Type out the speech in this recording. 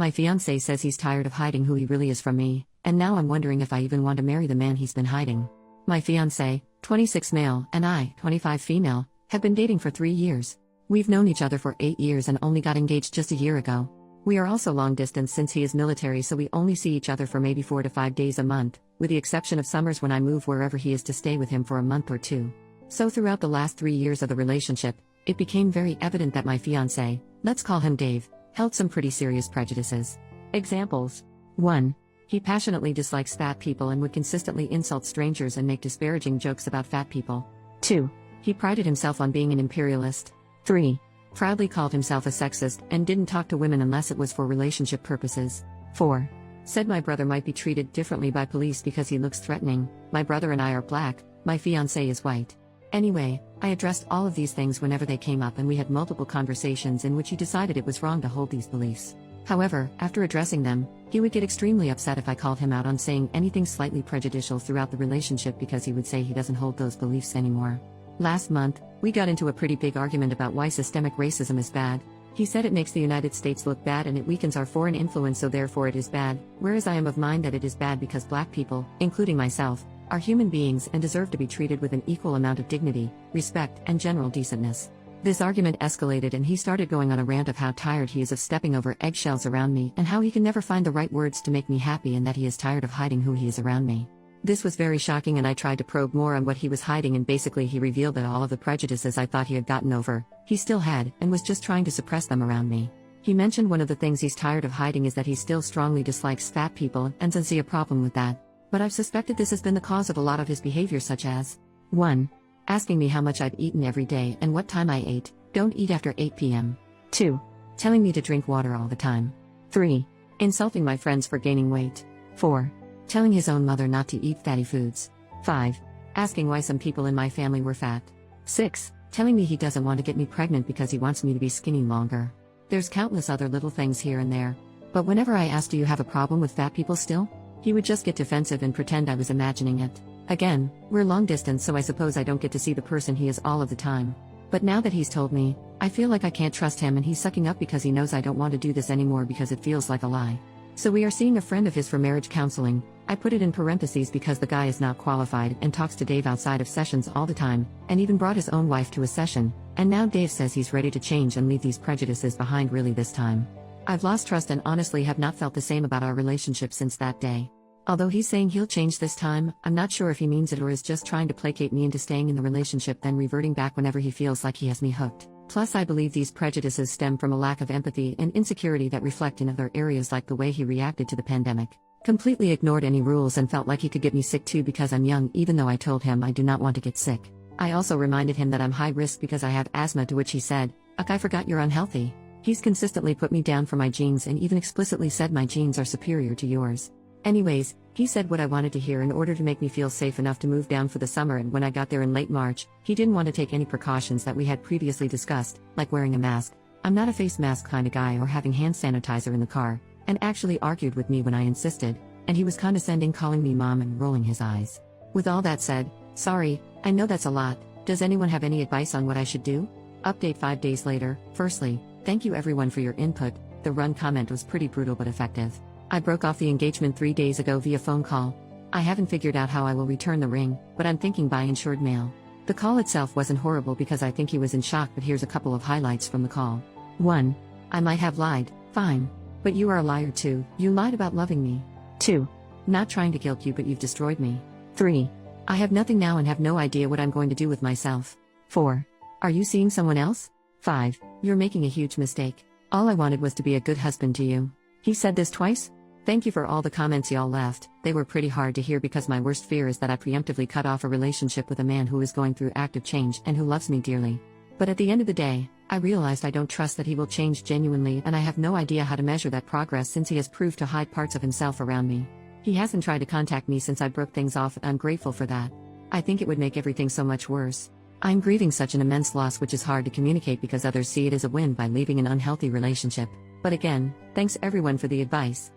My fiancé says he's tired of hiding who he really is from me, and now I'm wondering if I even want to marry the man he's been hiding. My fiancé, 26 male, and I, 25 female, have been dating for 3 years. We've known each other for 8 years and only got engaged just a year ago. We are also long distance since he is military, so we only see each other for maybe 4 to 5 days a month, with the exception of summers when I move wherever he is to stay with him for a month or two. So throughout the last 3 years of the relationship, it became very evident that my fiancé, let's call him Dave, held some pretty serious prejudices. Examples. 1. He passionately dislikes fat people and would consistently insult strangers and make disparaging jokes about fat people. 2. He prided himself on being an imperialist. 3. Proudly called himself a sexist and didn't talk to women unless it was for relationship purposes. 4. Said my brother might be treated differently by police because he looks threatening. My brother and I are black, my fiancé is white. Anyway, I addressed all of these things whenever they came up, and we had multiple conversations in which he decided it was wrong to hold these beliefs. However, after addressing them, he would get extremely upset if I called him out on saying anything slightly prejudicial throughout the relationship, because he would say he doesn't hold those beliefs anymore. Last month, we got into a pretty big argument about why systemic racism is bad. He said it makes the United States look bad and it weakens our foreign influence, so therefore it is bad, whereas I am of mind that it is bad because black people, including myself, are human beings and deserve to be treated with an equal amount of dignity, respect, and general decentness. This argument escalated and he started going on a rant of how tired he is of stepping over eggshells around me and how he can never find the right words to make me happy, and that he is tired of hiding who he is around me. This was very shocking, and I tried to probe more on what he was hiding, and basically he revealed that all of the prejudices I thought he had gotten over, he still had, and was just trying to suppress them around me. He mentioned one of the things he's tired of hiding is that he still strongly dislikes fat people and doesn't see a problem with that. But I've suspected this has been the cause of a lot of his behavior, such as 1. Asking me how much I've eaten every day and what time I ate. Don't eat after 8 p.m. 2. Telling me to drink water all the time. 3. Insulting my friends for gaining weight. 4. Telling his own mother not to eat fatty foods. 5. Asking why some people in my family were fat. 6. Telling me he doesn't want to get me pregnant because he wants me to be skinny longer. There's countless other little things here and there. But whenever I asked, do you have a problem with fat people still? He would just get defensive and pretend I was imagining it. Again, we're long distance, so I suppose I don't get to see the person he is all of the time. But now that he's told me, I feel like I can't trust him, and he's sucking up because he knows I don't want to do this anymore because it feels like a lie. So we are seeing a friend of his for marriage counseling. I put it in parentheses because the guy is not qualified and talks to Dave outside of sessions all the time, and even brought his own wife to a session, and now Dave says he's ready to change and leave these prejudices behind really this time. I've lost trust and honestly have not felt the same about our relationship since that day. Although he's saying he'll change this time, I'm not sure if he means it or is just trying to placate me into staying in the relationship, then reverting back whenever he feels like he has me hooked. Plus, I believe these prejudices stem from a lack of empathy and insecurity that reflect in other areas, like the way he reacted to the pandemic. Completely ignored any rules and felt like he could get me sick too because I'm young, even though I told him I do not want to get sick. I also reminded him that I'm high risk because I have asthma, to which he said, "Ugh, I forgot you're unhealthy." He's consistently put me down for my genes and even explicitly said my genes are superior to yours. Anyways, he said what I wanted to hear in order to make me feel safe enough to move down for the summer, and when I got there in late March, he didn't want to take any precautions that we had previously discussed, like wearing a mask. I'm not a face mask kind of guy or having hand sanitizer in the car, and actually argued with me when I insisted, and he was condescending, calling me mom and rolling his eyes. With all that said, sorry, I know that's a lot. Does anyone have any advice on what I should do? Update 5 days later. Firstly, thank you everyone for your input. The run comment was pretty brutal but effective. I broke off the engagement 3 days ago via phone call. I haven't figured out how I will return the ring, but I'm thinking by insured mail. The call itself wasn't horrible because I think he was in shock, but here's a couple of highlights from the call. 1. I might have lied, fine. But you are a liar too, you lied about loving me. 2. Not trying to guilt you, but you've destroyed me. 3. I have nothing now and have no idea what I'm going to do with myself. 4. Are you seeing someone else? 5. You're making a huge mistake. All I wanted was to be a good husband to you. He said this twice? Thank you for all the comments y'all left. They were pretty hard to hear because my worst fear is that I preemptively cut off a relationship with a man who is going through active change and who loves me dearly. But at the end of the day, I realized I don't trust that he will change genuinely, and I have no idea how to measure that progress since he has proved to hide parts of himself around me. He hasn't tried to contact me since I broke things off, and I'm grateful for that. I think it would make everything so much worse. I'm grieving such an immense loss, which is hard to communicate because others see it as a win by leaving an unhealthy relationship. But again, thanks everyone for the advice.